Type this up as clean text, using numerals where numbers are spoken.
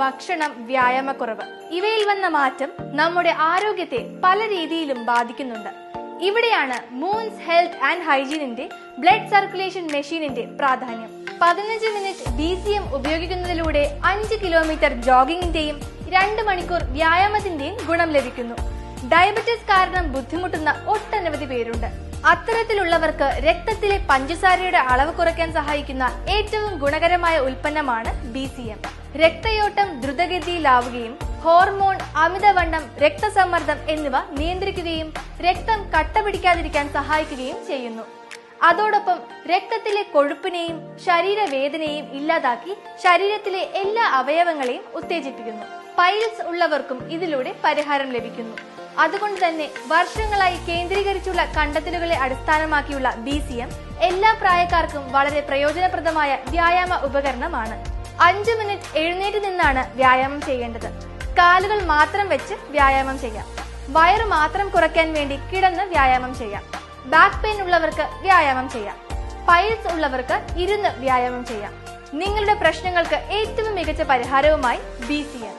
ഭക്ഷണം, വ്യായാമക്കുറവ് ഇവയിൽ വന്ന മാറ്റം നമ്മുടെ ആരോഗ്യത്തെ പല രീതിയിലും ബാധിക്കുന്നുണ്ട്. ഇവിടെയാണ് മൂൺസ് ഹെൽത്ത് ആൻഡ് ഹൈജീനിന്റെ ബ്ലഡ് സർക്കുലേഷൻ മെഷീനിന്റെ പ്രാധാന്യം. 15 മിനിറ്റ് BCM ഉപയോഗിക്കുന്നതിലൂടെ 5 കിലോമീറ്റർ ജോഗിങ്ങിന്റെയും 2 മണിക്കൂർ വ്യായാമത്തിന്റെയും ഗുണം ലഭിക്കുന്നു. ഡയബറ്റിസ് കാരണം ബുദ്ധിമുട്ടുന്ന ഒട്ടനവധി പേരുണ്ട്. അത്തരത്തിലുള്ളവർക്ക് രക്തത്തിലെ പഞ്ചസാരയുടെ അളവ് കുറയ്ക്കാൻ സഹായിക്കുന്ന ഏറ്റവും ഗുണകരമായ ഉൽപ്പന്നമാണ് BCM. രക്തയോട്ടം ദ്രുതഗതിയിലാവുകയും ഹോർമോൺ, അമിതവണ്ണം, രക്തസമ്മർദ്ദം എന്നിവ നിയന്ത്രിക്കുകയും രക്തം കട്ട പിടിക്കാതിരിക്കാൻ സഹായിക്കുകയും ചെയ്യുന്നു. അതോടൊപ്പം രക്തത്തിലെ കൊഴുപ്പിനെയും ശരീരവേദനയെയും ഇല്ലാതാക്കി ശരീരത്തിലെ എല്ലാ അവയവങ്ങളെയും ഉത്തേജിപ്പിക്കുന്നു. പൈൽസ് ഉള്ളവർക്കും ഇതിലൂടെ പരിഹാരം ലഭിക്കുന്നു. അതുകൊണ്ട് തന്നെ വർഷങ്ങളായി കേന്ദ്രീകരിച്ചുള്ള കണ്ടെത്തലുകളെ അടിസ്ഥാനമാക്കിയുള്ള BCM എല്ലാ പ്രായക്കാർക്കും വളരെ പ്രയോജനപ്രദമായ വ്യായാമ ഉപകരണമാണ്. 5 മിനിറ്റ് എഴുന്നേറ്റ് നിന്നാണ് വ്യായാമം ചെയ്യേണ്ടത്. കാലുകൾ മാത്രം വെച്ച് വ്യായാമം ചെയ്യാം. വയറ് മാത്രം കുറയ്ക്കാൻ വേണ്ടി കിടന്ന് വ്യായാമം ചെയ്യാം. ബാക്ക് പെയിൻ ഉള്ളവർക്ക് വ്യായാമം ചെയ്യാം. പൈൽസ് ഉള്ളവർക്ക് ഇരുന്ന് വ്യായാമം ചെയ്യാം. നിങ്ങളുടെ പ്രശ്നങ്ങൾക്ക് ഏറ്റവും മികച്ച പരിഹാരവുമായി BCM.